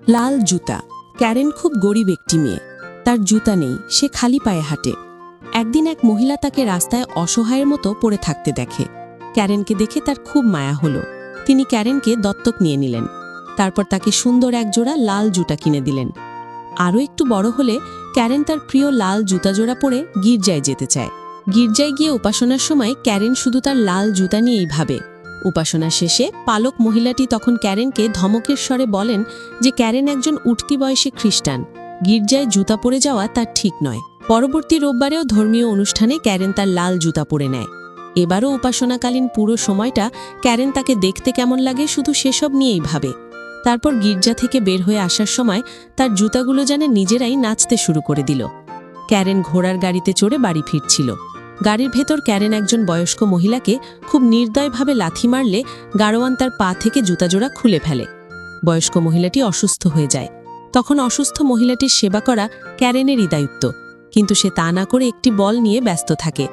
লাল জুতা। ক্যারেন খুব গরিব একটি মেয়ে। তার জুতা নেই, সে খালি পায়ে হাঁটে। একদিন এক মহিলা তাকে রাস্তায় অসহায়ের মতো পড়ে থাকতে দেখে। ক্যারেনকে দেখে তার খুব মায়া হলো। তিনি ক্যারেনকে দত্তক নিয়ে নিলেন। তারপর তাকে সুন্দর একজোড়া লাল জুতা কিনে দিলেন। আরও একটু বড় হলে ক্যারেন তার প্রিয় লাল জুতা জোড়া পরে গির্জায় যেতে চায়। গির্জায় গিয়ে উপাসনার সময় ক্যারেন শুধু তার লাল জুতা নিয়েই ভাবে। উপাসনা শেষে পালক মহিলাটি তখন ক্যারেনকে ধমকের স্বরে বলেন যে ক্যারেন একজন উঠতি বয়সী খ্রিস্টান, গির্জায় জুতা পরে যাওয়া তার ঠিক নয়। পরবর্তী রোববারেও ধর্মীয় অনুষ্ঠানে ক্যারেন তার লাল জুতা পরে নেয়। এবারও উপাসনাকালীন পুরো সময়টা ক্যারেন তাকে দেখতে কেমন লাগে শুধু সেসব নিয়েই ভাবে। তারপর গির্জা থেকে বের হয়ে আসার সময় তার জুতাগুলো যেন নিজেরাই নাচতে শুরু করে দিল। ক্যারেন ঘোড়ার গাড়িতে চড়ে বাড়ি ফিরছিল। গাড়ির ভেতর ক্যারেন একজন বয়স্ক মহিলাকে খুব নির্দয়ভাবে লাথি মারলে গাড়োয়ান তার পা থেকে জুতাজোড়া খুলে ফেলে। বয়স্ক মহিলাটি অসুস্থ হয়ে যায়। তখন অসুস্থ মহিলাটির সেবা করা ক্যারেনেরই দায়িত্ব, কিন্তু সে তা না করে একটি বল নিয়ে ব্যস্ত থাকে।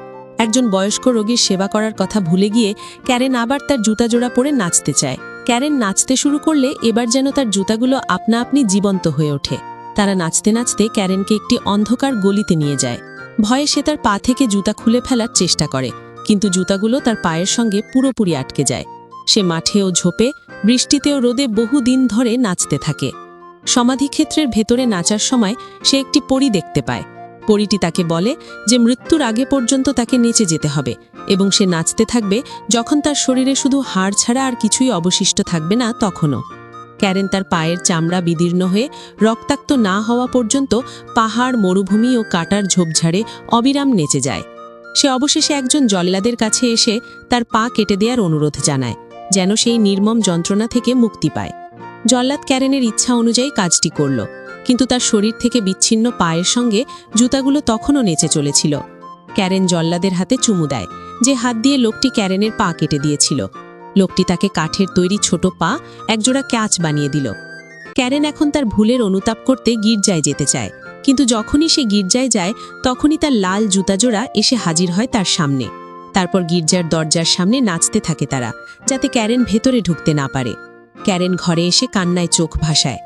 একজন বয়স্ক রোগীর সেবা করার কথা ভুলে গিয়ে ক্যারেন আবার তার জুতাজোড়া পরে নাচতে চায়। ক্যারেন নাচতে শুরু করলে এবার যেন তার জুতাগুলো আপনা আপনি জীবন্ত হয়ে ওঠে। তারা নাচতে নাচতে ক্যারেনকে একটি অন্ধকার গলিতে নিয়ে যায়। ভয়ে সে তার পা থেকে জুতা খুলে ফেলার চেষ্টা করে, কিন্তু জুতাগুলো তার পায়ের সঙ্গে পুরোপুরি আটকে যায়। সে মাঠেও ঝোপে, বৃষ্টিতেও রোদে বহুদিন ধরে নাচতে থাকে। সমাধিক্ষেত্রের ভেতরে নাচার সময় সে একটি পরী দেখতে পায়। পরীটি তাকে বলে যে মৃত্যুর আগে পর্যন্ত তাকে নেচে যেতে হবে এবং সে নাচতে থাকবে যখন তার শরীরে শুধু হাড় ছাড়া আর কিছুই অবশিষ্ট থাকবে না তখনও। ক্যারেন তার পায়ের চামড়া বিদীর্ণ হয়ে রক্তাক্ত না হওয়া পর্যন্ত পাহাড়, মরুভূমি ও কাটার ঝোপঝাড়ে অবিরাম নেচে যায়। সে অবশেষে একজন জল্লাদের কাছে এসে তার পা কেটে দেওয়ার অনুরোধ জানায়, যেন সেই নির্মম যন্ত্রণা থেকে মুক্তি পায়। জল্লাদ ক্যারেনের ইচ্ছা অনুযায়ী কাজটি করল, কিন্তু তার শরীর থেকে বিচ্ছিন্ন পায়ের সঙ্গে জুতাগুলো তখনও নেচে চলেছিল। ক্যারেন জল্লাদের হাতে চুমু দেয়, যে হাত দিয়ে লোকটি ক্যারেনের পা কেটে দিয়েছিল। লোকটি তাকে কাঠের তৈরি ছোট পা একজোড়া ক্যাচ বানিয়ে দিল। ক্যারেন এখন তার ভুলের অনুতাপ করতে গির্জায় যেতে চায়, কিন্তু যখনই সে গির্জায় যায় তখনই তার লাল জুতাজোড়া এসে হাজির হয় তার সামনে। তারপর গির্জার দরজার সামনে নাচতে থাকে তারা, যাতে ক্যারেন ভেতরে ঢুকতে না পারে। ক্যারেন ঘরে এসে কান্নায় চোখ ভাসায়।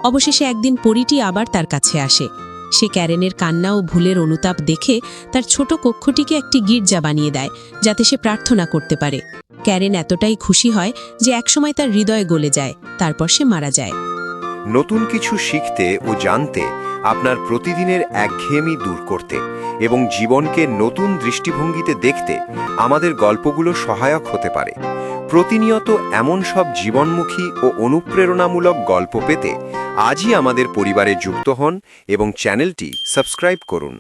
অবশেষে একদিন পরীটি আবার তার কাছে আসে। সে ক্যারেনের কান্না ও ভুলের অনুতাপ দেখে তার ছোট কক্ষটিকে একটি গির্জা বানিয়ে দেয়, যাতে সে প্রার্থনা করতে পারে। ক্যারেন এতটাই খুশি হয় যে একসময় তার হৃদয় গলে যায়, তারপর সে মারা যায়। নতুন কিছু শিখতে ও জানতে, আপনার প্রতিদিনের একঘেয়েমি দূর করতে এবং জীবনকে নতুন দৃষ্টিভঙ্গিতে দেখতে আমাদের গল্পগুলো সহায়ক হতে পারে। প্রতিনিয়ত এমন সব জীবনমুখী ও অনুপ্রেরণামূলক গল্প পেতে আজই আমাদের পরিবারে যুক্ত হন এবং চ্যানেলটি সাবস্ক্রাইব করুন।